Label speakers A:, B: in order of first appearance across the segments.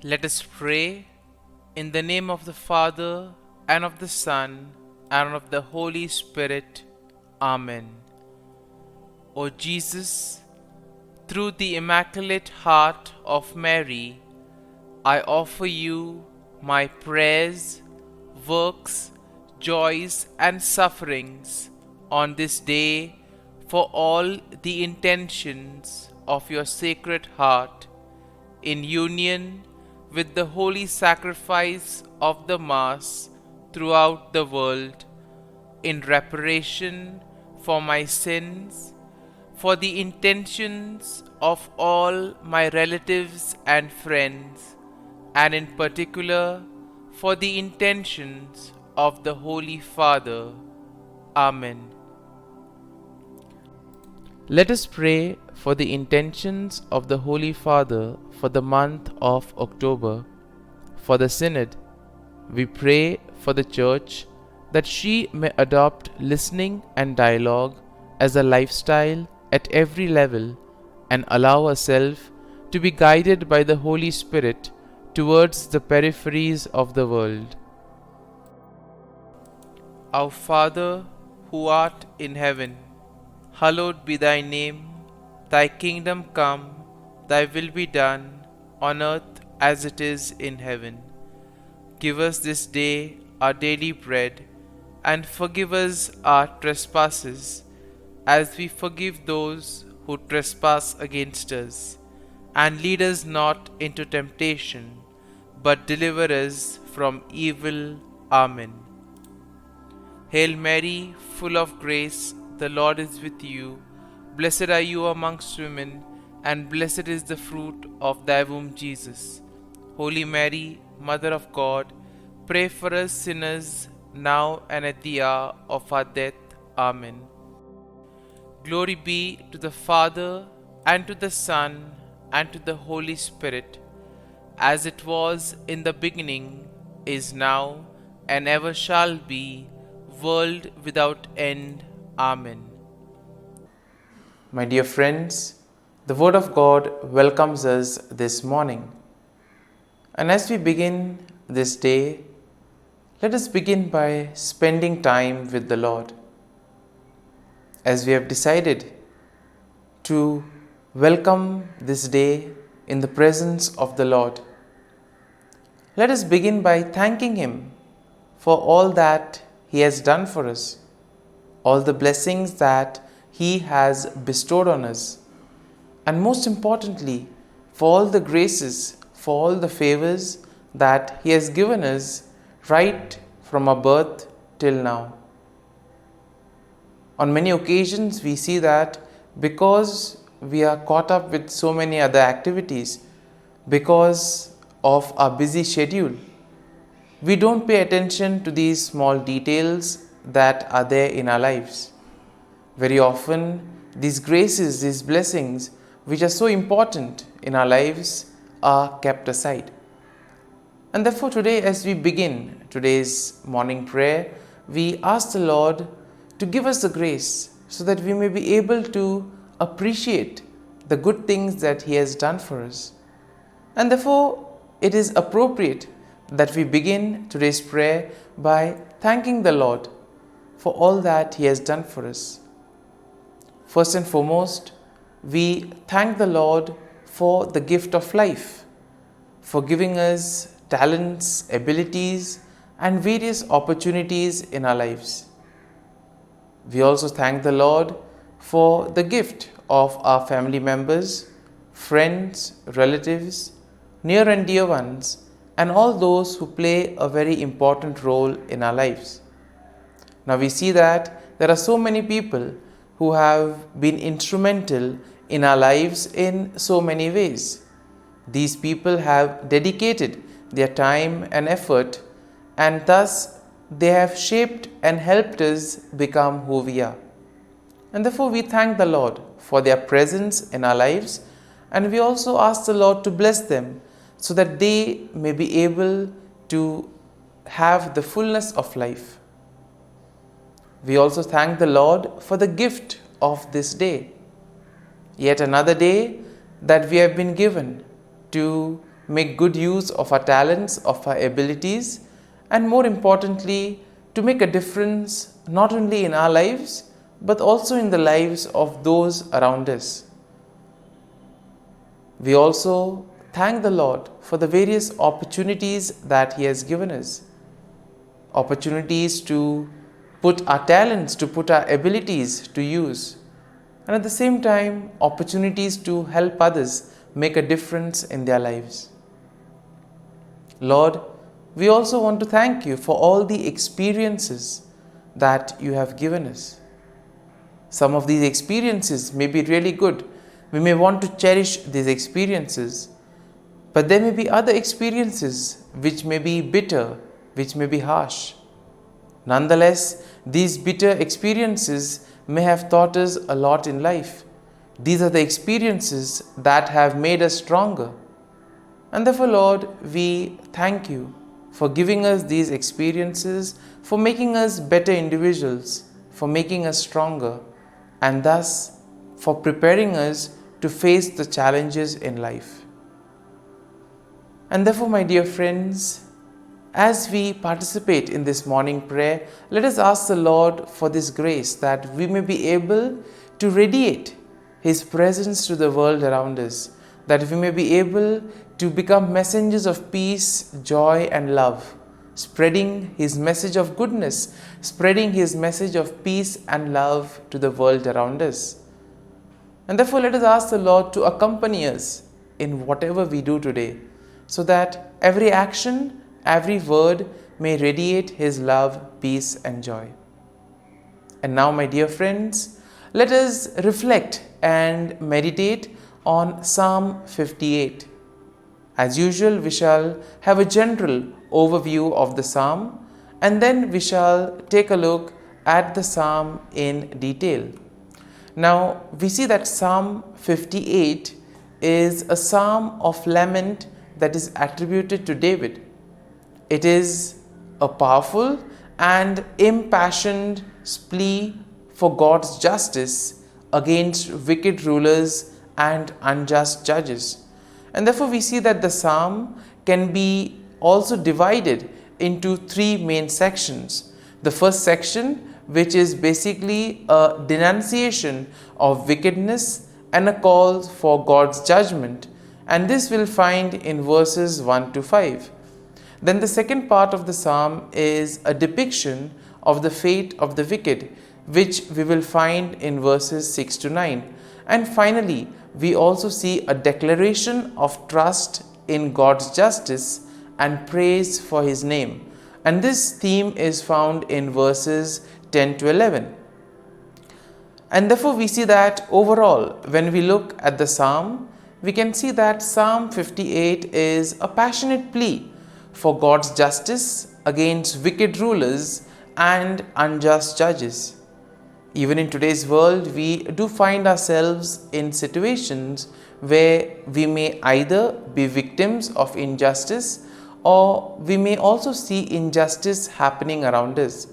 A: Let us pray in the name of the Father, and of the Son, and of the Holy Spirit. Amen. O Jesus, through the Immaculate Heart of Mary, I offer you my prayers, works, joys, and sufferings on this day for all the intentions of your Sacred Heart, in union with the holy sacrifice of the Mass throughout the world, in reparation for my sins, for the intentions of all my relatives and friends, and in particular for the intentions of the Holy Father. Amen. Let us pray for the intentions of the Holy Father for the month of October. For the Synod, we pray for the Church that she may adopt listening and dialogue as a lifestyle at every level and allow herself to be guided by the Holy Spirit towards the peripheries of the world. Our Father, who art in heaven, hallowed be thy name. Thy kingdom come, thy will be done, on earth as it is in heaven. Give us this day our daily bread, and forgive us our trespasses, as we forgive those who trespass against us. And lead us not into temptation, but deliver us from evil. Amen. Hail Mary, full of grace, the Lord is with you. Blessed are you amongst women, and blessed is the fruit of thy womb, Jesus. Holy Mary, Mother of God, pray for us sinners, now and at the hour of our death. Amen. Glory be to the Father, and to the Son, and to the Holy Spirit, as it was in the beginning, is now, and ever shall be, world without end. Amen. My dear friends, the Word of God welcomes us this morning. And as we begin this day, let us begin by spending time with the Lord. As we have decided to welcome this day in the presence of the Lord, let us begin by thanking Him for all that He has done for us, all the blessings that He has bestowed on us, and most importantly, for all the graces, for all the favors that He has given us right from our birth till now. On many occasions, we see that because we are caught up with so many other activities, because of our busy schedule, we don't pay attention to these small details that are there in our lives. Very often, these graces, these blessings, which are so important in our lives, are kept aside. And therefore today, as we begin today's morning prayer, we ask the Lord to give us the grace so that we may be able to appreciate the good things that He has done for us. And therefore, it is appropriate that we begin today's prayer by thanking the Lord for all that He has done for us. First and foremost, we thank the Lord for the gift of life, for giving us talents, abilities, and various opportunities in our lives. We also thank the Lord for the gift of our family members, friends, relatives, near and dear ones, and all those who play a very important role in our lives. Now we see that there are so many people who have been instrumental in our lives in so many ways. These people have dedicated their time and effort, and thus they have shaped and helped us become who we are. And therefore we thank the Lord for their presence in our lives, and we also ask the Lord to bless them so that they may be able to have the fullness of life. We also thank the Lord for the gift of this day, yet another day that we have been given to make good use of our talents, of our abilities, and more importantly, to make a difference not only in our lives but also in the lives of those around us. We also thank the Lord for the various opportunities that He has given us. Opportunities to put our talents, to put our abilities to use. And at the same time, opportunities to help others make a difference in their lives. Lord, we also want to thank You for all the experiences that You have given us. Some of these experiences may be really good. We may want to cherish these experiences. But there may be other experiences which may be bitter, which may be harsh. Nonetheless, these bitter experiences may have taught us a lot in life. These are the experiences that have made us stronger. And therefore, Lord, we thank You for giving us these experiences, for making us better individuals, for making us stronger, and thus for preparing us to face the challenges in life. And therefore, my dear friends, as we participate in this morning prayer, let us ask the Lord for this grace that we may be able to radiate His presence to the world around us, that we may be able to become messengers of peace, joy, and love, spreading His message of goodness, spreading His message of peace and love to the world around us. And therefore, let us ask the Lord to accompany us in whatever we do today, so that every action, every word may radiate His love, peace, and joy. And now, my dear friends, let us reflect and meditate on Psalm 58. As usual, we shall have a general overview of the psalm, and then we shall take a look at the psalm in detail. Now, we see that Psalm 58 is a psalm of lament that is attributed to David. It is a powerful and impassioned plea for God's justice against wicked rulers and unjust judges. And therefore, we see that the psalm can be also divided into three main sections. The first section, which is basically a denunciation of wickedness and a call for God's judgment, and this we'll find in verses 1 to 5. Then the second part of the psalm is a depiction of the fate of the wicked, which we will find in verses 6 to 9. And finally, we also see a declaration of trust in God's justice and praise for His name. And this theme is found in verses 10 to 11. And therefore, we see that overall, when we look at the psalm, we can see that Psalm 58 is a passionate plea for God's justice against wicked rulers and unjust judges. Even in today's world, we do find ourselves in situations where we may either be victims of injustice or we may also see injustice happening around us.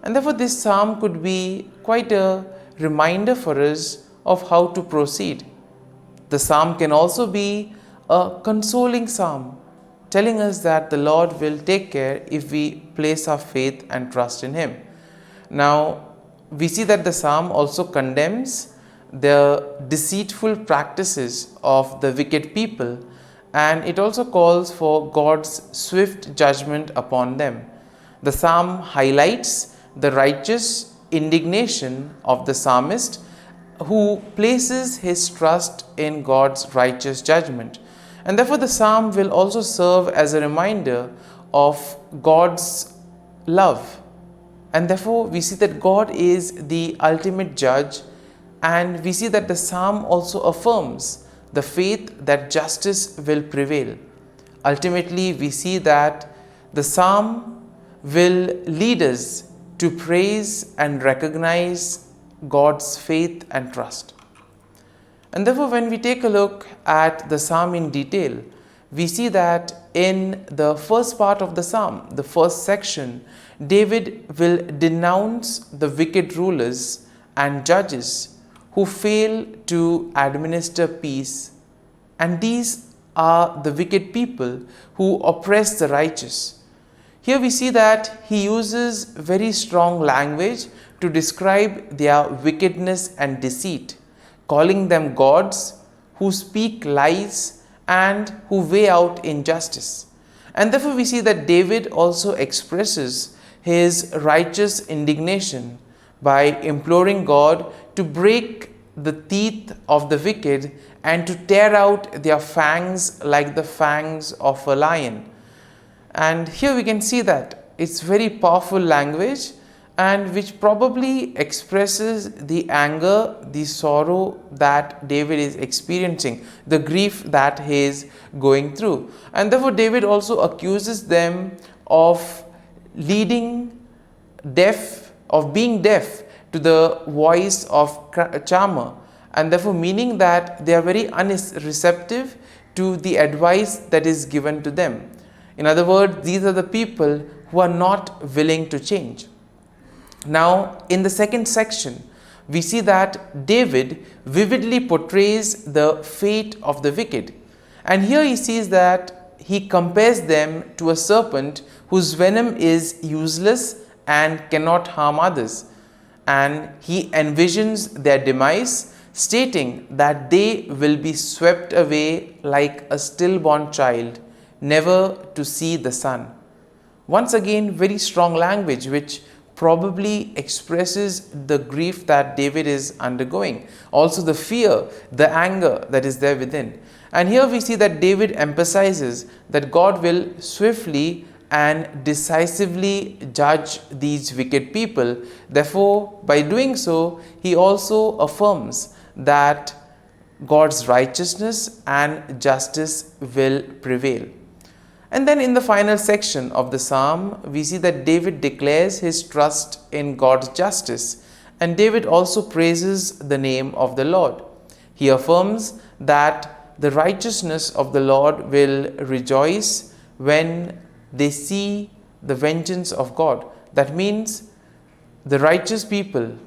A: And therefore, this psalm could be quite a reminder for us of how to proceed. The psalm can also be a consoling psalm, telling us that the Lord will take care if we place our faith and trust in Him. Now, we see that the psalm also condemns the deceitful practices of the wicked people, and it also calls for God's swift judgment upon them. The psalm highlights the righteous indignation of the psalmist, who places his trust in God's righteous judgment. And therefore, the psalm will also serve as a reminder of God's love. And therefore, we see that God is the ultimate judge, and we see that the psalm also affirms the faith that justice will prevail. Ultimately, we see that the psalm will lead us to praise and recognize God's faith and trust. And therefore, when we take a look at the psalm in detail, we see that in the first part of the psalm, the first section, David will denounce the wicked rulers and judges who fail to administer peace. And these are the wicked people who oppress the righteous. Here we see that he uses very strong language to describe their wickedness and deceit, calling them gods who speak lies and who weigh out injustice. And therefore we see that David also expresses his righteous indignation by imploring God to break the teeth of the wicked and to tear out their fangs like the fangs of a lion. And here we can see that it's very powerful language, and which probably expresses the anger, the sorrow that David is experiencing, the grief that he is going through. And therefore David also accuses them of being deaf to the voice of charmer, and therefore meaning that they are very unreceptive to the advice that is given to them. In other words, these are the people who are not willing to change. Now, in the second section, we see that David vividly portrays the fate of the wicked. And here he sees that he compares them to a serpent whose venom is useless and cannot harm others. And he envisions their demise, stating that they will be swept away like a stillborn child, never to see the sun. Once again, very strong language which probably expresses the grief that David is undergoing, also the fear, the anger that is there within. And here we see that David emphasizes that God will swiftly and decisively judge these wicked people. Therefore, by doing so, he also affirms that God's righteousness and justice will prevail. And then in the final section of the psalm, we see that David declares his trust in God's justice, and David also praises the name of the Lord. He affirms that the righteousness of the Lord will rejoice when they see the vengeance of God. That means the righteous people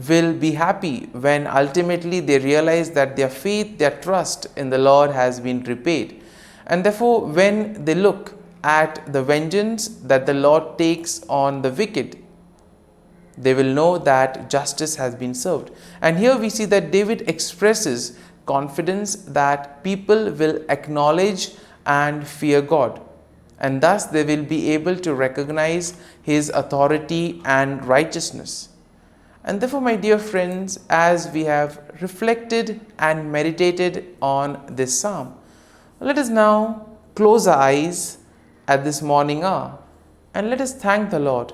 A: will be happy when ultimately they realize that their faith, their trust in the Lord has been repaid. And therefore, when they look at the vengeance that the Lord takes on the wicked, they will know that justice has been served. And here we see that David expresses confidence that people will acknowledge and fear God, and thus they will be able to recognize his authority and righteousness. And therefore, my dear friends, as we have reflected and meditated on this psalm, let us now close our eyes at this morning hour and let us thank the Lord.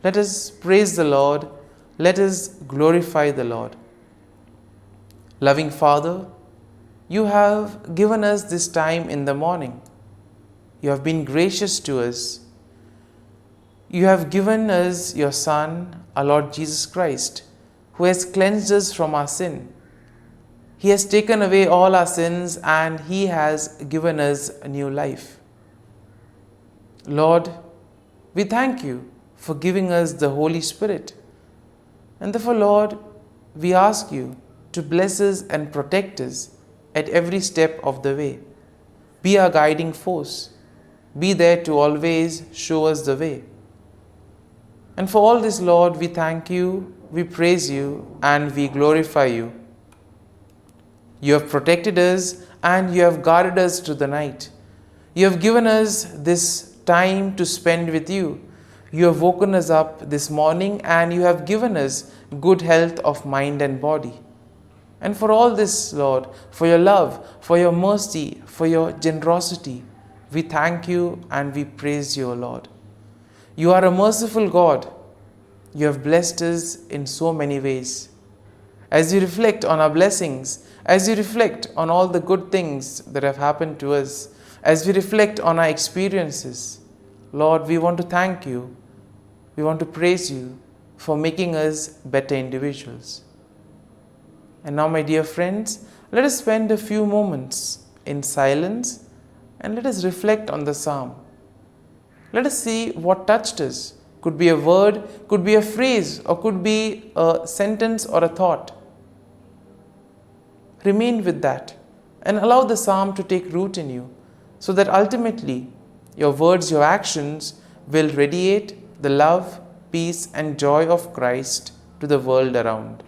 A: Let us praise the Lord. Let us glorify the Lord. Loving Father, you have given us this time in the morning. You have been gracious to us. You have given us your Son, our Lord Jesus Christ, who has cleansed us from our sin. He has taken away all our sins and He has given us a new life. Lord, we thank you for giving us the Holy Spirit. And therefore, Lord, we ask you to bless us and protect us at every step of the way. Be our guiding force. Be there to always show us the way. And for all this, Lord, we thank you, we praise you, and we glorify you. You have protected us and you have guarded us through the night. You have given us this time to spend with you. You have woken us up this morning and you have given us good health of mind and body. And for all this, Lord, for your love, for your mercy, for your generosity, we thank you and we praise you, O Lord. You are a merciful God. You have blessed us in so many ways. As we reflect on our blessings, as we reflect on all the good things that have happened to us, as we reflect on our experiences, Lord, we want to thank you. We want to praise you for making us better individuals. And now, my dear friends, let us spend a few moments in silence and let us reflect on the psalm. Let us see what touched us. Could be a word, could be a phrase, or could be a sentence or a thought. Remain with that and allow the psalm to take root in you, so that ultimately your words, your actions will radiate the love, peace, and joy of Christ to the world around.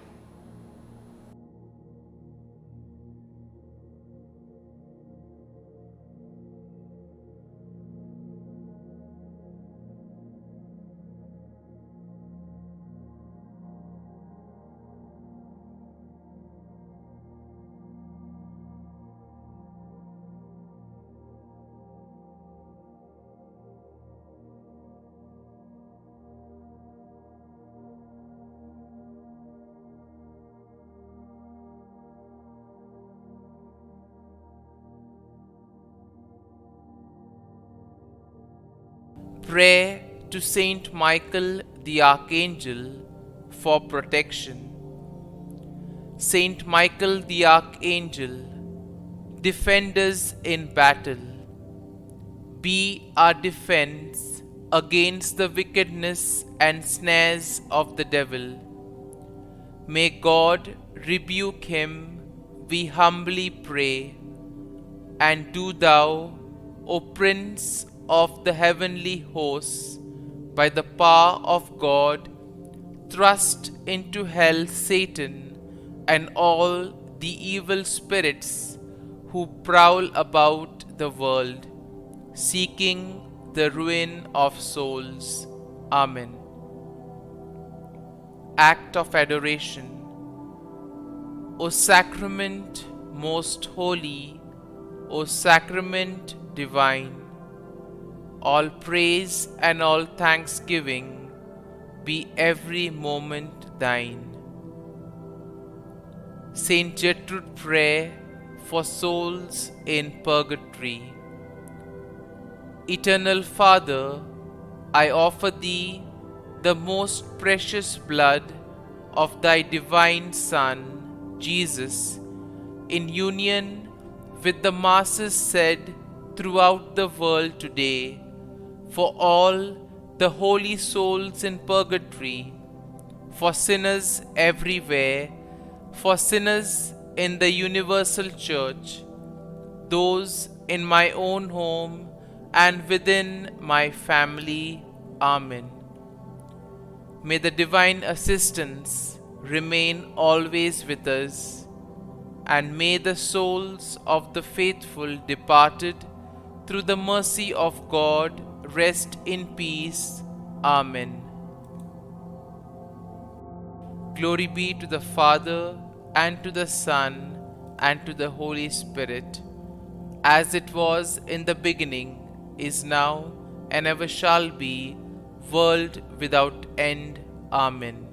A: Prayer to Saint Michael the Archangel for protection. Saint Michael the Archangel, defend us in battle. Be our defense against the wickedness and snares of the devil. May God rebuke him, we humbly pray. And do thou, O Prince of the heavenly hosts, by the power of God, thrust into hell Satan and all the evil spirits who prowl about the world, seeking the ruin of souls. Amen. Act of Adoration. O Sacrament most holy, O Sacrament divine, all praise and all thanksgiving be every moment thine. Saint Gertrude Prayer for souls in purgatory. Eternal Father, I offer Thee the most precious blood of Thy divine Son, Jesus, in union with the masses said throughout the world today, for all the holy souls in purgatory, for sinners everywhere, for sinners in the universal church, those in my own home and within my family. Amen. May the divine assistance remain always with us, and may the souls of the faithful departed through the mercy of God rest in peace. Amen. Glory be to the Father, and to the Son, and to the Holy Spirit, as it was in the beginning, is now, and ever shall be, world without end. Amen.